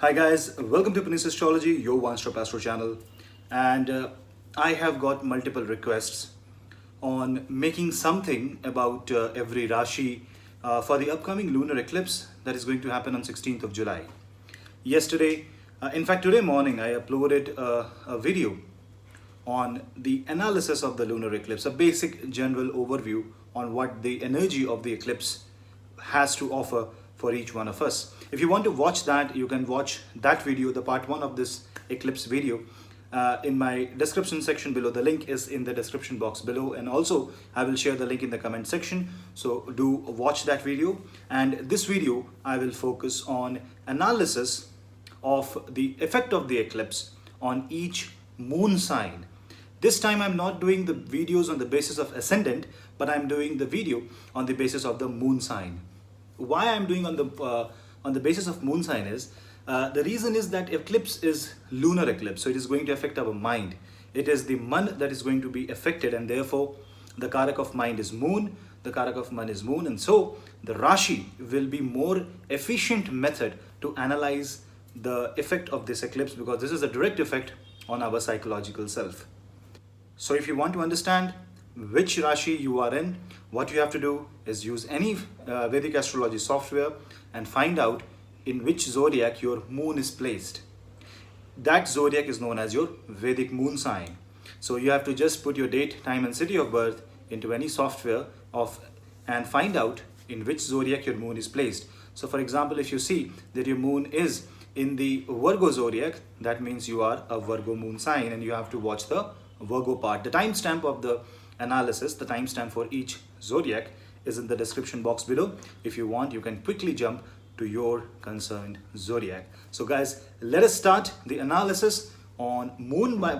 Hi guys, welcome to Punneit Astrology, your one-stop astro channel. And I have got multiple requests on making something about every Rashi for the upcoming lunar eclipse that is going to happen on 16th of July. Yesterday, in fact today morning, I uploaded a video on the analysis of the lunar eclipse, a basic general overview on what the energy of the eclipse has to offer for each one of us. If you want to watch that, you can watch that video, the part 1 of this eclipse video, in my description section below. The link is in the description box below, and also I will share the link in the comment section, so do watch that video. And this video I will focus on analysis of the effect of the eclipse on each moon sign. This time I'm not doing the videos on the basis of ascendant, but I'm doing the video on the basis of the moon sign. Why I'm doing on the basis of moon sign is, the reason is that eclipse is lunar eclipse, so it is going to affect our mind. It is the man that is going to be affected, and therefore the karak of mind is moon, the karak of man is moon, and so the Rashi will be more efficient method to analyze the effect of this eclipse, because this is a direct effect on our psychological self. So if you want to understand which Rashi you are in, what you have to do is use any Vedic astrology software and find out in which zodiac your moon is placed. That zodiac is known as your Vedic moon sign. So you have to just put your date, time and city of birth into any software and find out in which zodiac your moon is placed. So for example, if you see that your moon is in the Virgo zodiac, that means you are a Virgo moon sign, and you have to watch the Virgo part. The timestamp of the analysis, the timestamp for each zodiac, is in the description box below. If you want, you can quickly jump to your concerned zodiac. So guys, let us start the analysis on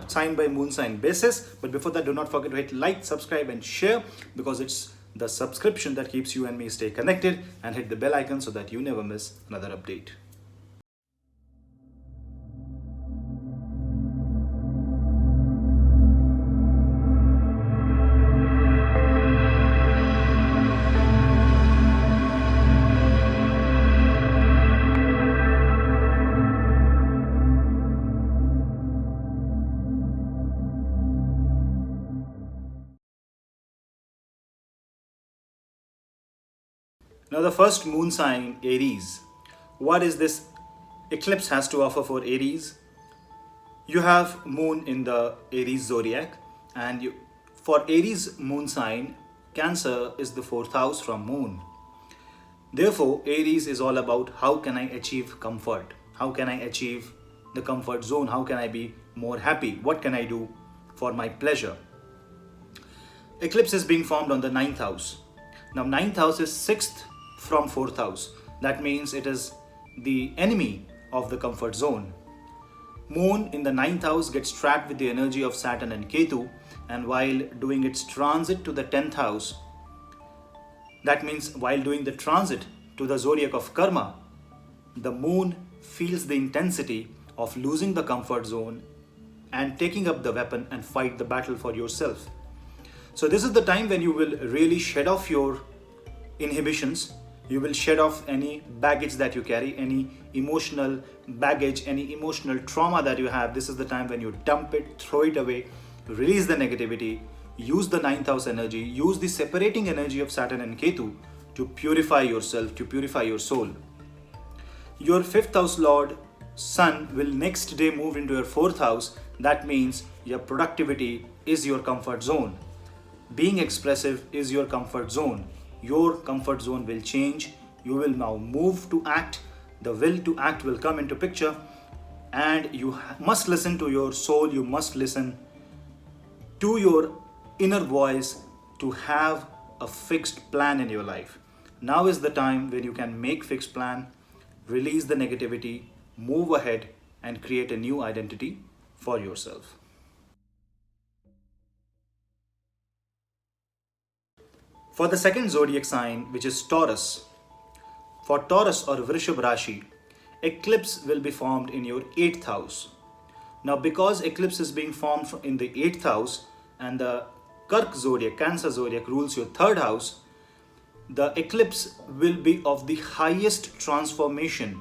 sign by moon sign basis. But before that, do not forget to hit like, subscribe and share, because it's the subscription that keeps you and me stay connected, and hit the bell icon so that you never miss another update. Now the first moon sign, Aries. What is this eclipse has to offer for Aries? You have moon in the Aries zodiac, and for Aries moon sign, Cancer is the 4th house from moon. Therefore, Aries is all about how can I achieve comfort? How can I achieve the comfort zone? How can I be more happy? What can I do for my pleasure? Eclipse is being formed on the 9th house. Now 9th house is 6th from 4th house. That means it is the enemy of the comfort zone. Moon in the 9th house gets trapped with the energy of Saturn and Ketu, and while doing its transit to the 10th house, that means while doing the transit to the zodiac of karma, the moon feels the intensity of losing the comfort zone and taking up the weapon and fight the battle for yourself. So this is the time when you will really shed off your inhibitions. You will shed off any baggage that you carry, any emotional baggage, any emotional trauma that you have. This is the time when you dump it, throw it away, release the negativity, use the 9th house energy, use the separating energy of Saturn and Ketu to purify yourself, to purify your soul. Your 5th house lord, Sun, will next day move into your 4th house. That means your productivity is your comfort zone. Being expressive is your comfort zone. Your comfort zone will change. You will now move to act. The will to act will come into picture, and you must listen to your soul. You must listen to your inner voice to have a fixed plan in your life. Now is the time when you can make fixed plan, release the negativity, move ahead and create a new identity for yourself. For the second zodiac sign, which is Taurus, for Taurus or Vrishab Rashi, eclipse will be formed in your 8th house. Now because eclipse is being formed in the 8th house, and the Kark zodiac, Cancer zodiac, rules your 3rd house, the eclipse will be of the highest transformation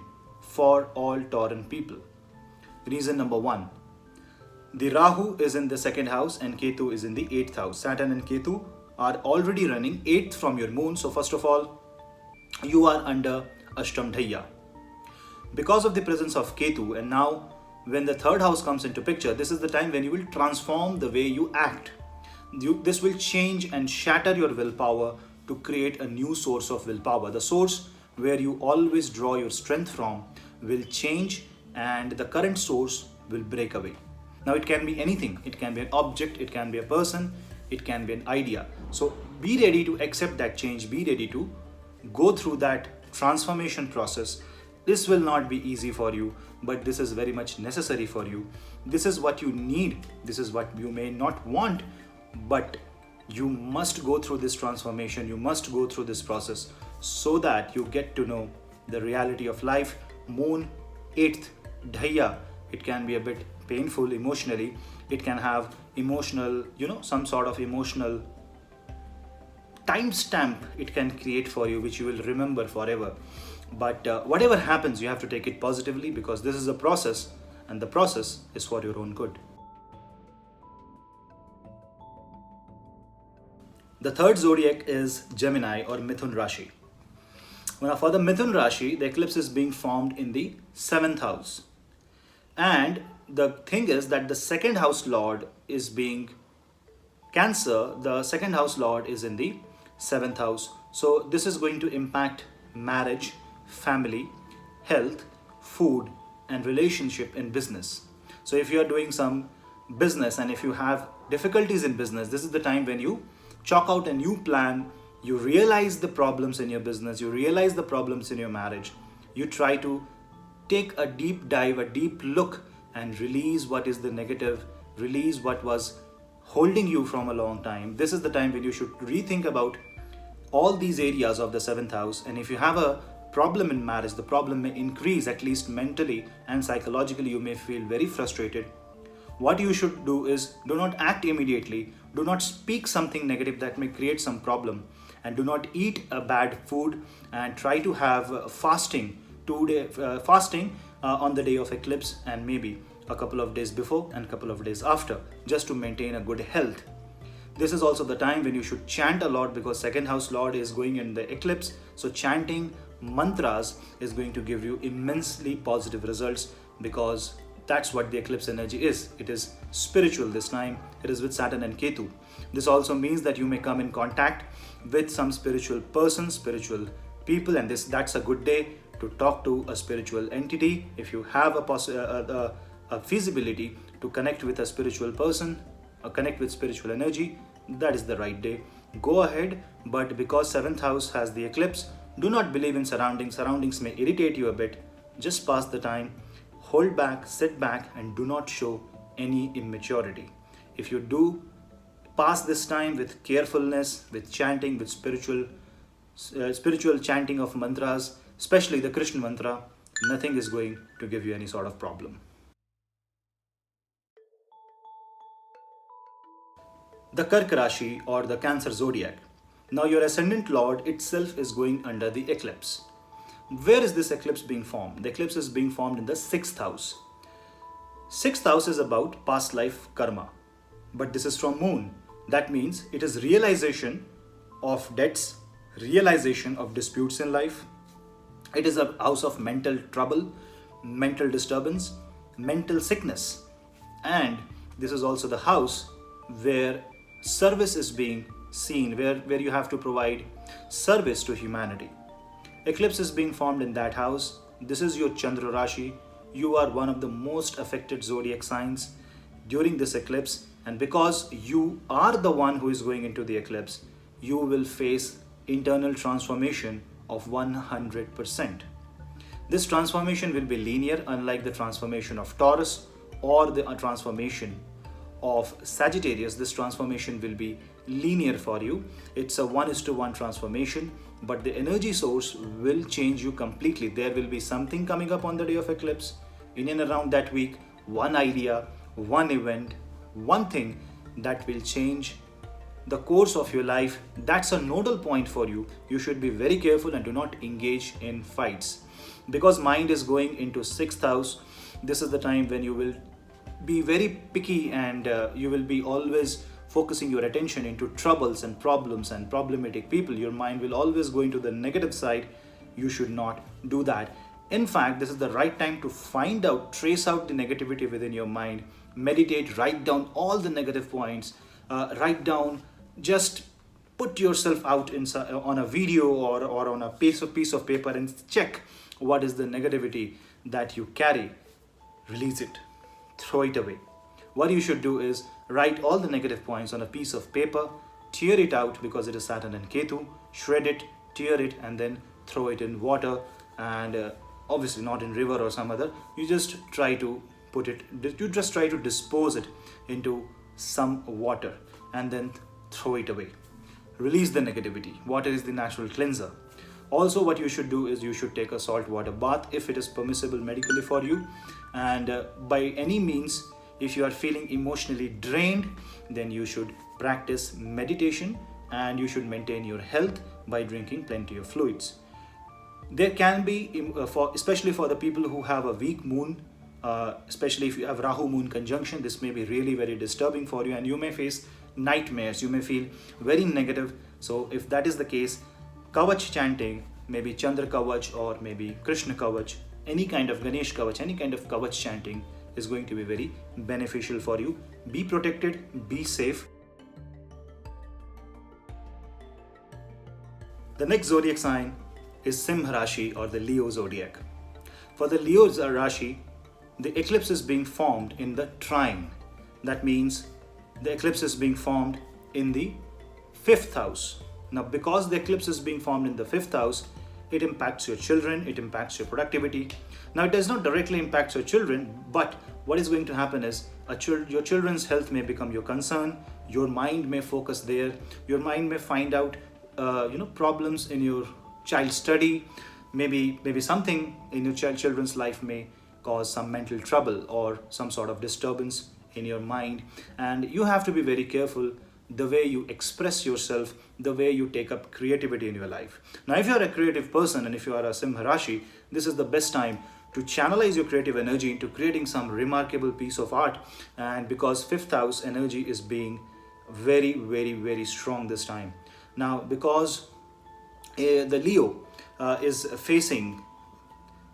for all Tauran people. Reason number one, the Rahu is in the second house and Ketu is in the 8th house. Saturn and Ketu are already running 8th from your moon. So first of all, you are under Ashtam Dhaya. Because of the presence of Ketu, and now when the third house comes into picture, this is the time when you will transform the way you act. This will change and shatter your willpower to create a new source of willpower. The source where you always draw your strength from will change and the current source will break away. Now it can be anything. It can be an object, it can be a person, it can be an idea. So be ready to accept that change, be ready to go through that transformation process. This will not be easy for you, but this is very much necessary for you. This is what you need. This is what you may not want, but you must go through this transformation. You must go through this process so that you get to know the reality of life. Moon 8th Dhaya, it can be a bit painful emotionally. It can have emotional, some sort of emotional timestamp it can create for you, which you will remember forever. But whatever happens, you have to take it positively, because this is a process and the process is for your own good. The third zodiac is Gemini or Mithun Rashi. Now for the Mithun Rashi, the eclipse is being formed in the 7th house. And the thing is that the second house lord is being Cancer. The second house lord is in the 7th house. So this is going to impact marriage, family, health, food, and relationship in business. So if you are doing some business and if you have difficulties in business, this is the time when you chalk out a new plan. You realize the problems in your business, you realize the problems in your marriage. You try to take a deep dive, a deep look, and release what is the negative, release what was holding you from a long time. This is the time when you should rethink about all these areas of the 7th house. And if you have a problem in marriage, the problem may increase, at least mentally and psychologically. You may feel very frustrated. What you should do is do not act immediately. Do not speak something negative that may create some problem. And do not eat a bad food, and try to have fasting, 2-day fasting on the day of eclipse, and maybe a couple of days before and a couple of days after, just to maintain a good health. This is also the time when you should chant a lot, because second house lord is going in the eclipse. So chanting mantras is going to give you immensely positive results, because that's what the eclipse energy is. It is spiritual this time. It is with Saturn and Ketu. This also means that you may come in contact with some spiritual persons, spiritual people, and that's a good day to talk to a spiritual entity. If you have a feasibility to connect with a spiritual person or connect with spiritual energy, that is the right day. Go ahead, but because 7th house has the eclipse, do not believe in surroundings. Surroundings may irritate you a bit. Just pass the time, hold back, sit back, and do not show any immaturity. If you do pass this time with carefulness, with chanting, with spiritual chanting of mantras, especially the Krishna mantra, nothing is going to give you any sort of problem. The Kark Rashi or the Cancer zodiac. Now your ascendant lord itself is going under the eclipse. Where is this eclipse being formed? The eclipse is being formed in the 6th house. 6th house is about past life karma, but this is from moon. That means it is realization of debts, realization of disputes in life. It is a house of mental trouble, mental disturbance, mental sickness. And this is also the house where service is being seen, where you have to provide service to humanity. Eclipse is being formed in that house. This is your Chandra Rashi. You are one of the most affected zodiac signs during this eclipse. And because you are the one who is going into the eclipse, you will face internal transformation of 100%. This transformation will be linear, unlike the transformation of Taurus or the transformation of Sagittarius. This transformation will be linear for you. It's a 1:1 transformation, but the energy source will change you completely. There will be something coming up on the day of eclipse. In and around that week, one idea, one event, one thing that will change the course of your life. That's a nodal point for you. You should be very careful and do not engage in fights. because mind is going into sixth house. This is the time when you will be very picky, and you will be always focusing your attention into troubles and problems and problematic people. Your mind will always go into the negative side. You should not do that. In fact, this is the right time to find out, trace out the negativity within your mind, meditate, write down all the negative points, write down, just put yourself out on a video or on a piece of paper and check what is the negativity that you carry. Release it, throw it away. What you should do is write all the negative points on a piece of paper, tear it out because it is Saturn and Ketu, shred it, tear it, and then throw it in water, and obviously not in river or some other. You just try to dispose it into some water and then throw it away. Release the negativity. Water is the natural cleanser. Also, what you should do is you should take a salt water bath if it is permissible medically for you, and by any means, if you are feeling emotionally drained, then you should practice meditation, and you should maintain your health by drinking plenty of fluids. There can be, especially for the people who have a weak moon, especially if you have Rahu moon conjunction, this may be really very disturbing for you, and you may face nightmares. You may feel very negative. So if that is the case, Kavach chanting, maybe Chandra Kavach or maybe Krishna Kavach, any kind of Ganesh Kavach, any kind of Kavach chanting is going to be very beneficial for you. Be protected, be safe. The next zodiac sign is Simha Rashi, or the Leo zodiac. For the Leo Rashi, the eclipse is being formed in the trine. That means the eclipse is being formed in the 5th house. Now, because the eclipse is being formed in the 5th house, it impacts your children, it impacts your productivity. Now, it does not directly impact your children, but what is going to happen is your children's health may become your concern. Your mind may focus there. Your mind may find out problems in your child's study. Maybe something in your children's life may cause some mental trouble or some sort of disturbance in your mind, and you have to be very careful the way you express yourself, the way you take up creativity in your life. Now, if you are a creative person and if you are a Simha Rashi, this is the best time to channelize your creative energy into creating some remarkable piece of art. And because 5th house energy is being very, very, very strong this time. Now, because the Leo is facing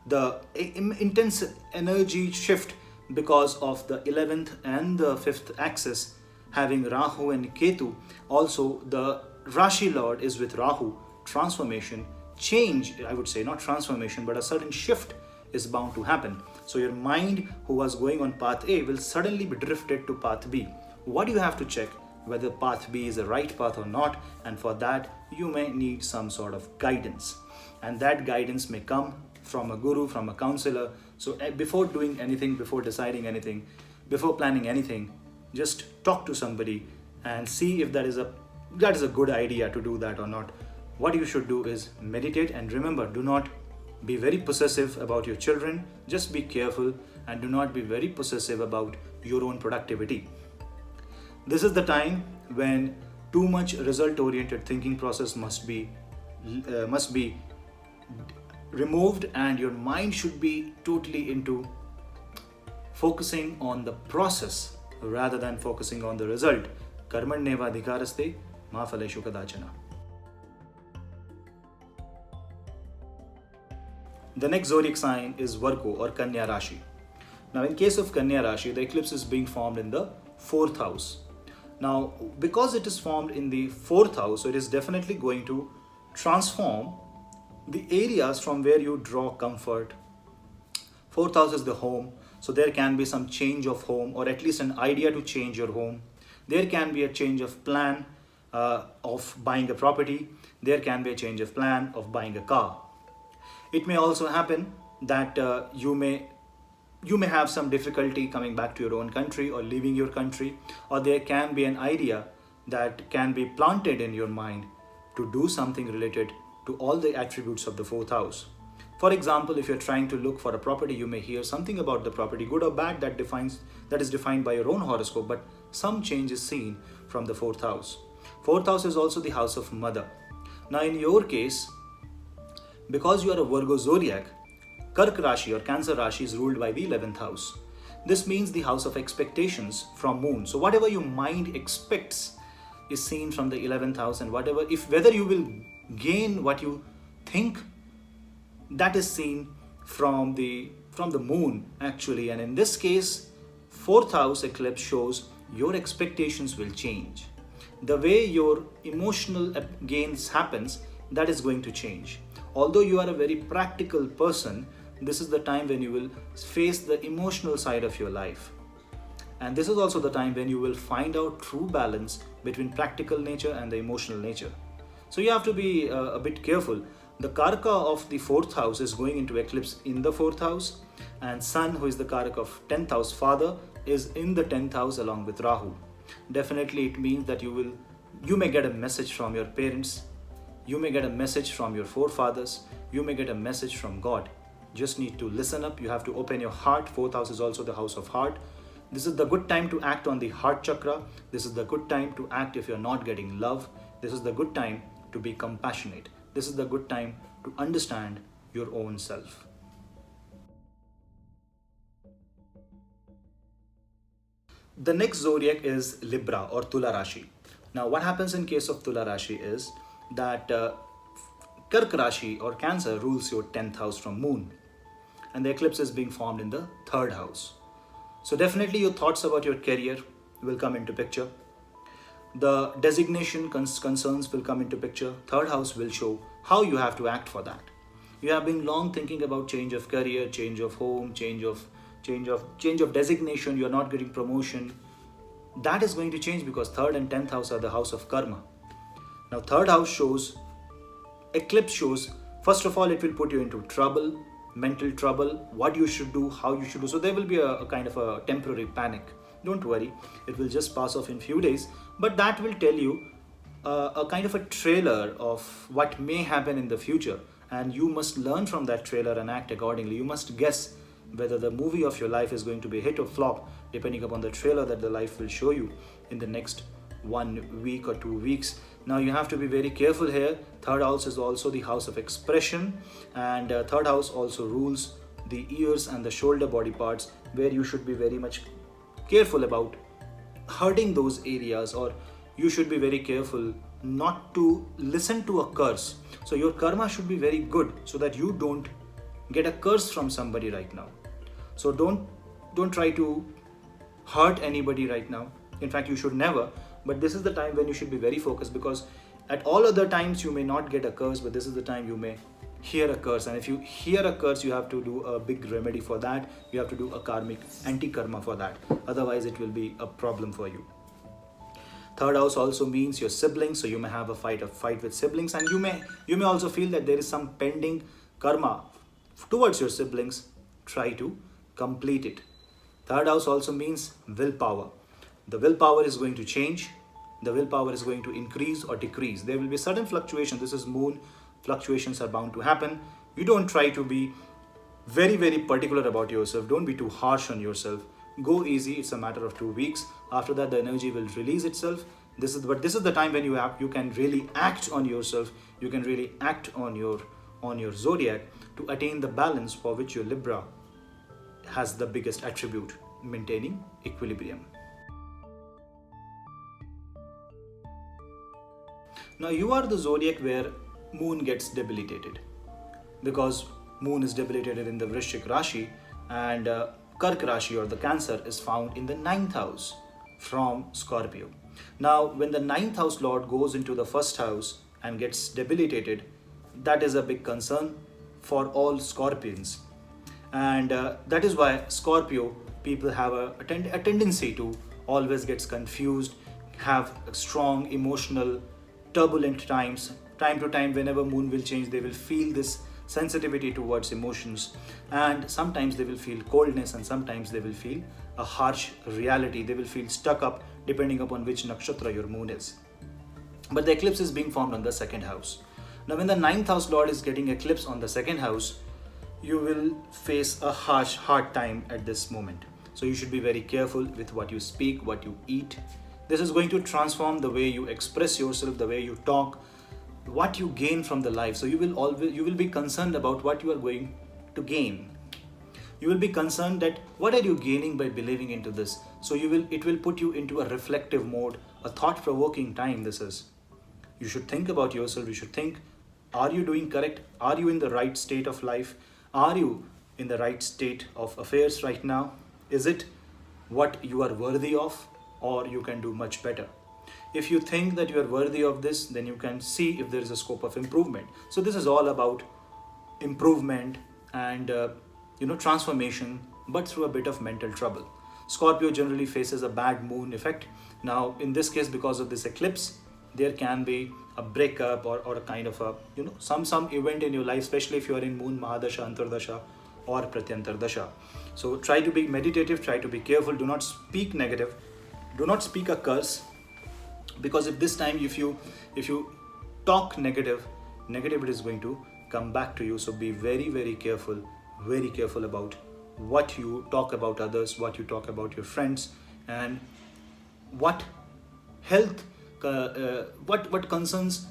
the intense energy shift because of the 11th and the 5th axis having Rahu and Ketu. Also, the Rashi Lord is with Rahu. Transformation, change, I would say, not transformation, but a certain shift is bound to happen. So your mind, who was going on path A, will suddenly be drifted to path B. What do you have to check? Whether path B is the right path or not, and for that you may need some sort of guidance, and that guidance may come from a guru, from a counselor. So before doing anything, before deciding anything, before planning anything, just talk to somebody and see if that is a good idea to do that or not. What you should do is meditate, and remember, do not be very possessive about your children. Just be careful and do not be very possessive about your own productivity. This is the time when too much result-oriented thinking process must be removed, and your mind should be totally into focusing on the process rather than focusing on the result. Karmanyeva adhikaraste ma phaleshu kadachana. The next zodiac sign is Virgo, or Kanya Rashi. Now, in case of Kanya Rashi, the eclipse is being formed in the 4th house. Now, because it is formed in the 4th house, so it is definitely going to transform the areas from where you draw comfort. 4th house is the home, so there can be some change of home, or at least an idea to change your home. There can be a change of plan of buying a property. There can be a change of plan of buying a car. It may also happen that you may have some difficulty coming back to your own country or leaving your country, or there can be an idea that can be planted in your mind to do something related to all the attributes of the 4th house. For example, if you're trying to look for a property, you may hear something about the property, good or bad, that is defined by your own horoscope, but some change is seen from the 4th house. 4th house is also the house of mother. Now, in your case, because you are a Virgo zodiac, Kark Rashi or Cancer Rashi is ruled by the 11th house. This means the house of expectations from moon. So whatever your mind expects is seen from the 11th house, and whether you will gain what you think, that is seen from the moon actually. And in this case, 4th house eclipse shows your expectations will change. The way your emotional gains happens, that is going to change. Although you are a very practical person, this is the time when you will face the emotional side of your life. And this is also the time when you will find out true balance between practical nature and the emotional nature. So you have to be a bit careful. The Karaka of the 4th house is going into eclipse in the 4th house, and Sun, who is the Karaka of 10th house, father, is in the 10th house along with Rahu. Definitely it means that you may get a message from your parents, you may get a message from your forefathers, you may get a message from God. Just need to listen up. You have to open your heart. 4th house is also the house of heart. This is the good time to act on the heart chakra. This is the good time to act if you're not getting love. This is the good time to be compassionate. This is the good time to understand your own self. The next zodiac is Libra or Tula Rashi. Now what happens in case of Tula Rashi is that Kark Rashi or Cancer rules your 10th house from moon, and the eclipse is being formed in the 3rd house. So definitely your thoughts about your career will come into picture. The designation concerns will come into picture. 3rd house will show how you have to act for that. You have been long thinking about change of career, change of home, change of designation. You are not getting promotion. That is going to change because 3rd and 10th house are the house of karma. Now 3rd house eclipse shows, first of all, it will put you into trouble, mental trouble, what you should do, how you should do. So there will be a kind of a temporary panic. Don't worry, it will just pass off in few days, but that will tell you a kind of a trailer of what may happen in the future, and you must learn from that trailer and act accordingly. You must guess whether the movie of your life is going to be hit or flop depending upon the trailer that the life will show you in the next 1 week or 2 weeks. Now you have to be very careful here. 3rd house is also the house of expression, and 3rd house also rules the ears and the shoulder body parts, where you should be very much careful about hurting those areas, or you should be very careful not to listen to a curse. So your karma should be very good so that you don't get a curse from somebody right now. So don't try to hurt anybody right now. In fact, you should never. But this is the time when you should be very focused, because at all other times you may not get a curse, but this is the time you may hear a curse. And if you hear a curse, you have to do a big remedy for that. You have to do a karmic anti-karma for that. Otherwise, it will be a problem for you. 3rd house also means your siblings, so you may have a fight with siblings, and you may also feel that there is some pending karma towards your siblings. Try to complete it. 3rd house also means willpower. The willpower is going to change. The willpower is going to increase or decrease. There will be sudden fluctuation. This is moon. Fluctuations are bound to happen. You don't try to be very, very particular about yourself. Don't be too harsh on yourself. Go easy. It's a matter of 2 weeks. After that, the energy will release itself. This is the time when you can really act on yourself. You can really act on your zodiac to attain the balance for which your Libra has the biggest attribute, maintaining equilibrium. Now you are the zodiac where moon gets debilitated, because moon is debilitated in the Vrishchik Rashi, and Kark Rashi or the Cancer is found in the 9th house from Scorpio. Now when the 9th house lord goes into the 1st house and gets debilitated, that is a big concern for all Scorpions, and that is why Scorpio people have a tendency to always gets confused, have strong emotional turbulent times. Time to time, whenever moon will change, they will feel this sensitivity towards emotions, and sometimes they will feel coldness, and sometimes they will feel a harsh reality. They will feel stuck up depending upon which nakshatra your moon is. But the eclipse is being formed on the 2nd house. Now when the 9th house lord is getting eclipse on the 2nd house, you will face a hard time at this moment. So you should be very careful with what you speak, what you eat. This is going to transform the way you express yourself, the way you talk, what you gain from the life. So you will be concerned about what you are going to gain. You will be concerned that what are you gaining by believing into this? So it will put you into a reflective mode, a thought-provoking time this is. You should think about yourself. You should think, are you doing correct? Are you in the right state of life? Are you in the right state of affairs right now? Is it what you are worthy of, or you can do much better? If you think that you are worthy of this, then you can see if there is a scope of improvement. So this is all about improvement and transformation, but through a bit of mental trouble. Scorpio generally faces a bad moon effect. Now, in this case, because of this eclipse, there can be a breakup or a kind of a some event in your life, especially if you are in moon mahadasha, antardasha, or pratyantar dasha. So try to be meditative, try to be careful, do not speak negative, do not speak a curse, because if this time if you talk negative it is going to come back to you. So be very careful about what you talk about others, what you talk about your friends, and what health what concerns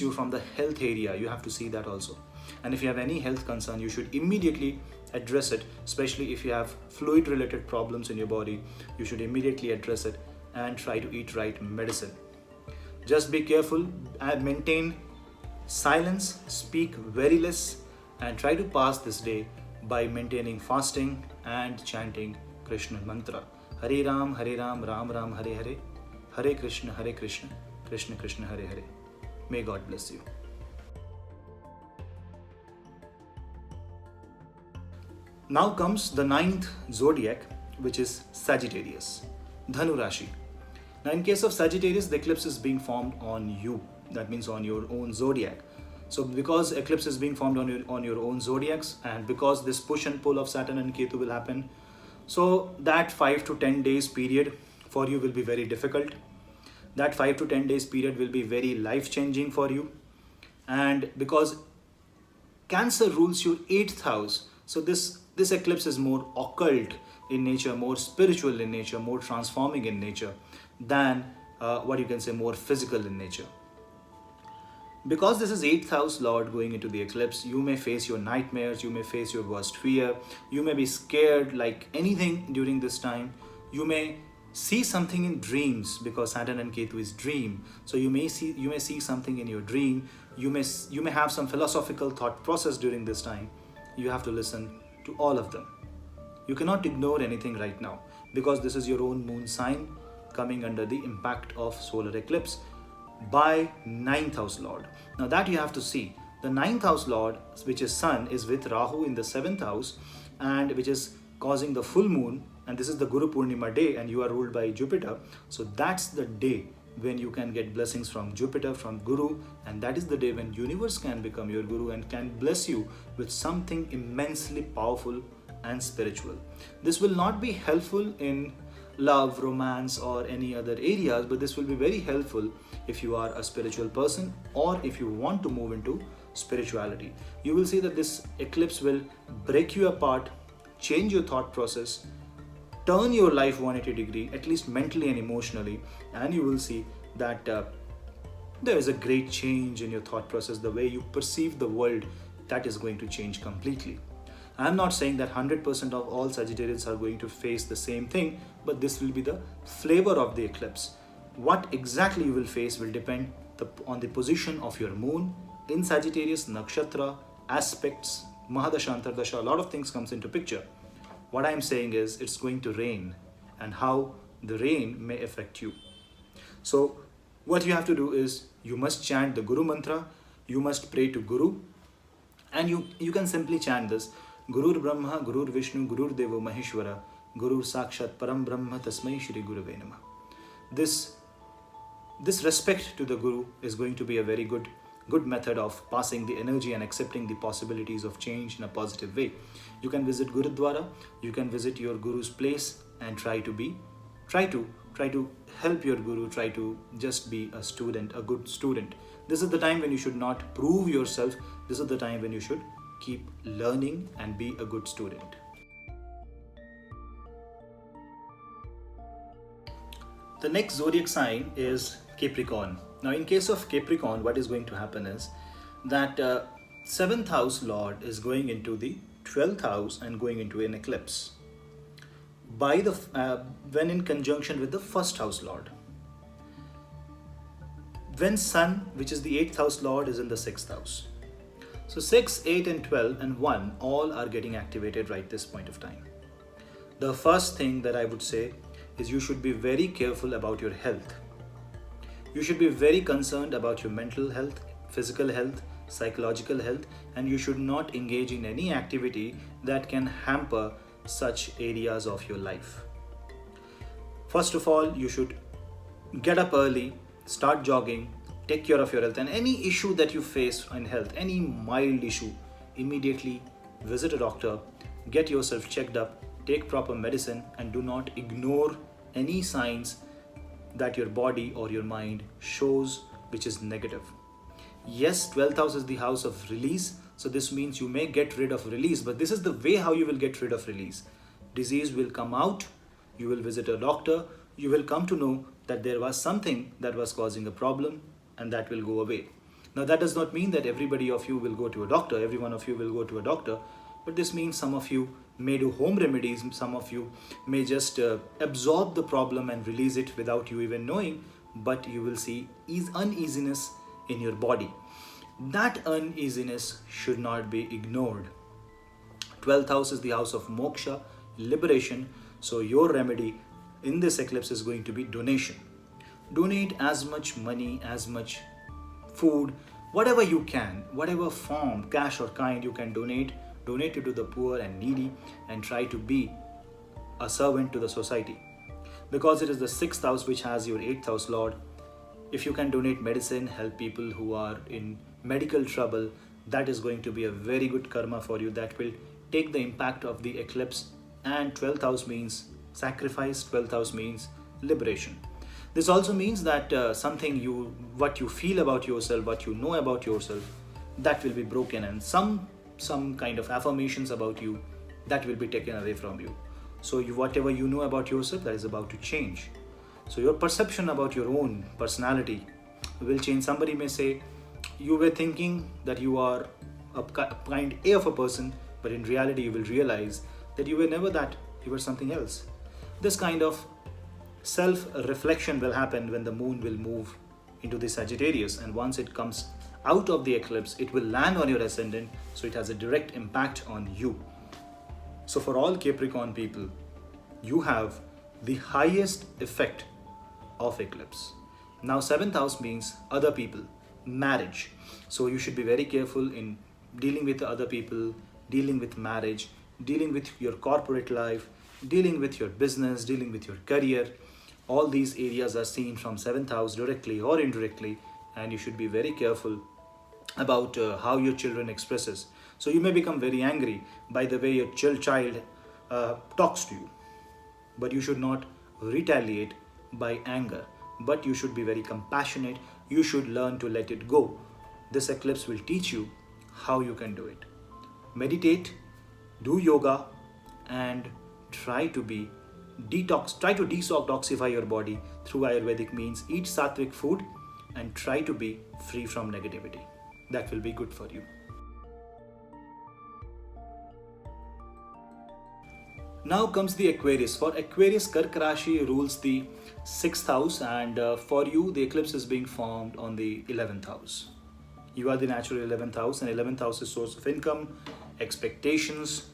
you from the health area. You have to see that also. And if you have any health concern, you should immediately address it, especially if you have fluid related problems in your body. You should immediately address it and try to eat right medicine. Just be careful and maintain silence, speak very less, and try to pass this day by maintaining fasting and chanting Krishna mantra. Hare Ram, Ram Ram, Hare Hare, Hare Krishna, Krishna Krishna, Hare Hare. May God bless you. Now comes the 9th zodiac, which is Sagittarius, Dhanu Rashi. Now in case of Sagittarius, the eclipse is being formed on you. That means on your own zodiac. So because eclipse is being formed on your own zodiacs, and because this push and pull of Saturn and Ketu will happen, so that 5 to 10 days period for you will be very difficult. That 5 to 10 days period will be very life-changing for you. And because Cancer rules your 8th house, so this eclipse is more occult in nature, more spiritual in nature, more transforming in nature than more physical in nature. Because this is 8th house Lord going into the eclipse, you may face your nightmares, you may face your worst fear, you may be scared like anything during this time. You may see something in dreams, because Saturn and Ketu is dream. So you may see something in your dream. You may have some philosophical thought process during this time. You have to listen to all of them. You cannot ignore anything right now, because this is your own moon sign coming under the impact of solar eclipse by 9th house Lord. Now that you have to see, the 9th house Lord, which is Sun, is with Rahu in the 7th house, and which is causing the full moon, and this is the Guru Purnima day, and you are ruled by Jupiter. So that's the day when you can get blessings from Jupiter, from Guru, and that is the day when universe can become your Guru and can bless you with something immensely powerful and spiritual. This will not be helpful in love, romance, or any other areas, but this will be very helpful if you are a spiritual person or if you want to move into spirituality. You will see that this eclipse will break you apart, change your thought process, turn your life 180 degree, at least mentally and emotionally, and you will see that there is a great change in your thought process. The way you perceive the world, that is going to change completely. I am not saying that 100% of all Sagittarians are going to face the same thing, but this will be the flavor of the eclipse. What exactly you will face will depend on the position of your moon in Sagittarius, nakshatra, aspects, mahadasha, antardasha. A lot of things comes into picture. What I am saying is it's going to rain, and how the rain may affect you. So what you have to do is you must chant the Guru mantra, you must pray to Guru, and you can simply chant this: Gurur Brahma, Gurur Vishnu, Gurur Devo Maheshwara, Gurur Sakshat Param Brahma, Tasmai Shri Guruve Namah. This respect to the Guru is going to be a very good method of passing the energy and accepting the possibilities of change in a positive way. You can visit Gurudwara, you can visit your Guru's place, and try to help your Guru, try to just be a student, a good student. This is the time when you should not prove yourself. This is the time when you should keep learning and be a good student. The next zodiac sign is Capricorn. Now in case of Capricorn, what is going to happen is that 7th house lord is going into the 12th house and going into an eclipse by the when in conjunction with the first house lord, when sun, which is the 8th house lord, is in the 6th house. So 6, 8 and 12 and 1 all are getting activated right this point of time. The first thing that I would say is you should be very careful about your health. You should be very concerned about your mental health, physical health, psychological health, and you should not engage in any activity that can hamper such areas of your life. First of all, you should get up early, start jogging, take care of your health, and any issue that you face in health, any mild issue, immediately visit a doctor, get yourself checked up, take proper medicine, and do not ignore any signs that your body or your mind shows which is negative. Yes, 12th house is the house of release, so this means you may get rid of release, but this is the way how you will get rid of release. Disease will come out, you will visit a doctor, you will come to know that there was something that was causing a problem, and that will go away. Now that does not mean that everybody of you will go to a doctor, every one of you will go to a doctor, but this means some of you may do home remedies, some of you may just absorb the problem and release it without you even knowing, but you will see uneasiness in your body. That uneasiness should not be ignored. 12th house is the house of moksha, liberation, so your remedy in this eclipse is going to be donation. Donate as much money, as much food, whatever you can, whatever form, cash or kind you can donate it to the poor and needy, and try to be a servant to the society. Because it is the 6th house which has your 8th house lord, if you can donate medicine, help people who are in medical trouble, that is going to be a very good karma for you. That will take the impact of the eclipse, and 12th house means sacrifice, 12th house means liberation. This also means that what you feel about yourself, what you know about yourself, that will be broken, and some kind of affirmations about you, that will be taken away from you. So whatever you know about yourself, that is about to change. So your perception about your own personality will change. Somebody may say, you were thinking that you are a kind A of a person, but in reality you will realize that you were never that, you were something else. This kind of self-reflection will happen when the moon will move into the Sagittarius, and once it comes out of the eclipse, it will land on your ascendant, so it has a direct impact on you. So for all Capricorn people, you have the highest effect of eclipse. Now 7th house means other people, marriage. So you should be very careful in dealing with other people, dealing with marriage, dealing with your corporate life, dealing with your business, dealing with your career. All these areas are seen from 7th house directly or indirectly, and you should be very careful about how your children expresses. So you may become very angry by the way your child talks to you, but you should not retaliate by anger, but you should be very compassionate. You should learn to let it go. This eclipse will teach you how you can do it. Meditate, do yoga, and try to detoxify your body through Ayurvedic means. Eat sattvic food and try to be free from negativity. That will be good for you. Now comes the Aquarius. For Aquarius, Karka Rashi rules the 6th house, and for you the eclipse is being formed on the 11th house. You are the natural 11th house, and 11th house is source of income, expectations,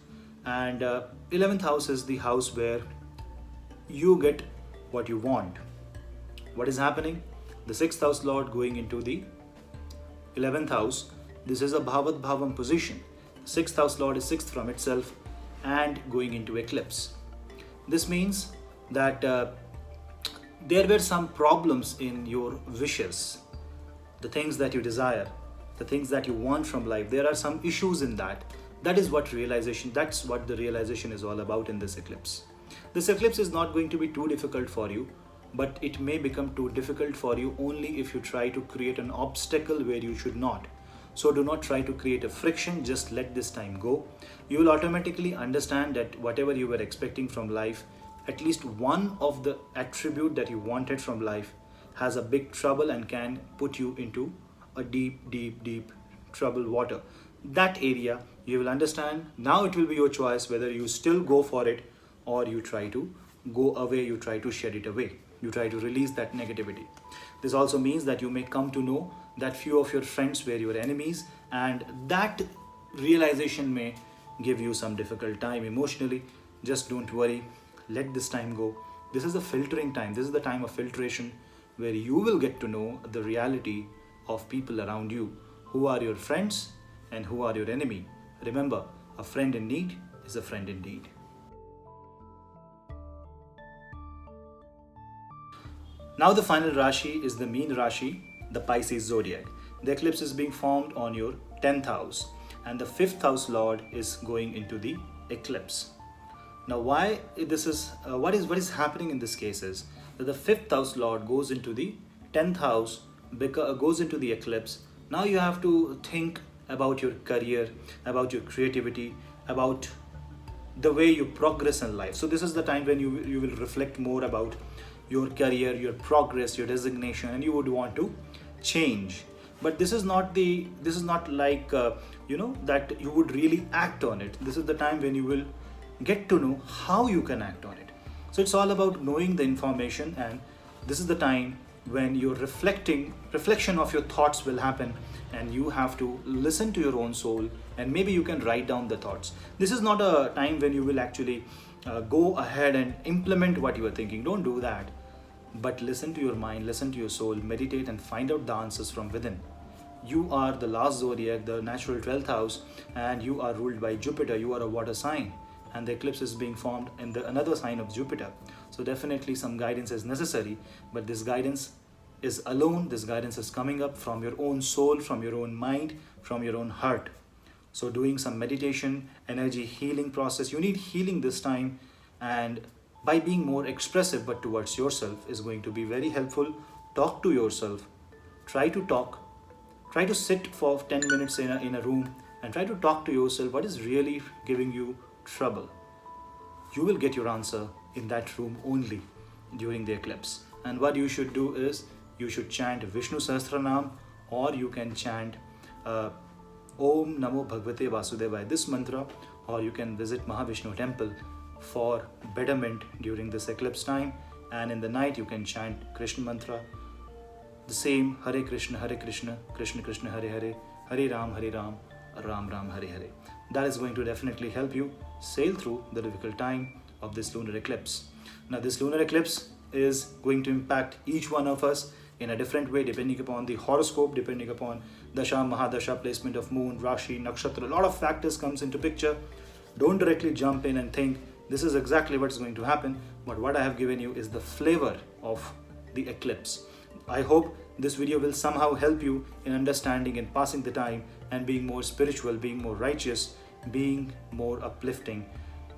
and 11th house is the house where you get what you want. What is happening? The 6th house lord going into the 11th house. This is a Bhavat Bhavam position. 6th house lord is 6th from itself and going into eclipse. This means that there were some problems in your wishes, the things that you desire, the things that you want from life. There are some issues in that. That's what the realization is all about in this eclipse. This eclipse is not going to be too difficult for you, but it may become too difficult for you only if you try to create an obstacle where you should not. So do not try to create a friction, just let this time go. You will automatically understand that whatever you were expecting from life, at least one of the attribute that you wanted from life has a big trouble and can put you into a deep troubled water. that area, you will understand. Now it will be your choice whether you still go for it or you try to go away, you try to shed it away, you try to release that negativity. This also means that you may come to know that few of your friends were your enemies, and that realization may give you some difficult time emotionally. Just don't worry, let this time go. This is the filtering time, this is the time of filtration where you will get to know the reality of people around you, who are your friends and who are your enemy. Remember, a friend in need is a friend indeed. Now the final Rashi is the mean Rashi, the Pisces zodiac. The eclipse is being formed on your 10th house, and the 5th house lord is going into the eclipse. Now why this is, what is happening in this case is that the 5th house lord goes into the 10th house, goes into the eclipse. Now you have to think about your career, about your creativity, about the way you progress in life. So this is the time when you will reflect more about your career, your progress, your designation, and you would want to change. But this is not like that you would really act on it. This is the time when you will get to know how you can act on it. So it's all about knowing the information, and this is the time when your reflection of your thoughts will happen, and you have to listen to your own soul, and maybe you can write down the thoughts. This is not a time when you will actually go ahead and implement what you are thinking. Don't do that. But listen to your mind, listen to your soul, meditate and find out the answers from within. You are the last zodiac, the natural 12th house, and you are ruled by Jupiter. You are a water sign, and the eclipse is being formed in another sign of Jupiter. So definitely some guidance is necessary, but this guidance is alone. This guidance is coming up from your own soul, from your own mind, from your own heart. So doing some meditation, energy healing process, you need healing this time, and by being more expressive but towards yourself is going to be very helpful. Talk to yourself, try to sit for 10 minutes in a room and try to talk to yourself what is really giving you trouble. You will get your answer in that room only during the eclipse. And what you should do is you should chant Vishnu Sahasranam, or you can chant Om Namo Bhagavate Vasudevaya, this mantra, or you can visit Mahavishnu temple for betterment during this eclipse time. And in the night you can chant Krishna mantra, the same Hare Krishna, Krishna Krishna, Hare Hare, Hare Ram, Ram Ram, Hare Hare. That is going to definitely help you sail through the difficult time of this lunar eclipse. Now this lunar eclipse is going to impact each one of us in a different way, depending upon the horoscope, depending upon Dasha, Mahadasha, placement of moon, Rashi, Nakshatra. A lot of factors comes into picture. Don't directly jump in and think this is exactly what's going to happen, but what I have given you is the flavor of the eclipse. I hope this video will somehow help you in understanding and passing the time and being more spiritual, being more righteous, being more uplifting.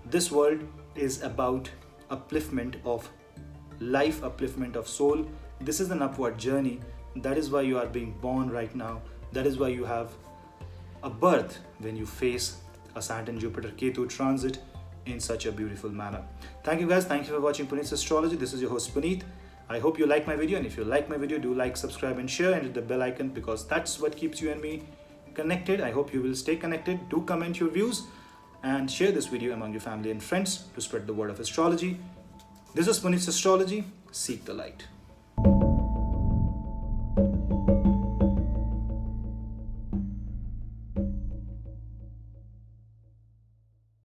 This world is about upliftment of life, upliftment of soul. This is an upward journey. That is why you are being born right now. That is why you have a birth when you face a Saturn Jupiter Ketu transit in such a beautiful manner. Thank you guys. Thank you for watching Punneit's Astrology. This is your host Puneet. I hope you like my video, and if you like my video, do like, subscribe and share, and hit the bell icon, because that's what keeps you and me connected. I hope you will stay connected. Do comment your views and share this video among your family and friends to spread the word of astrology. This is Punneit's Astrology. Seek the light.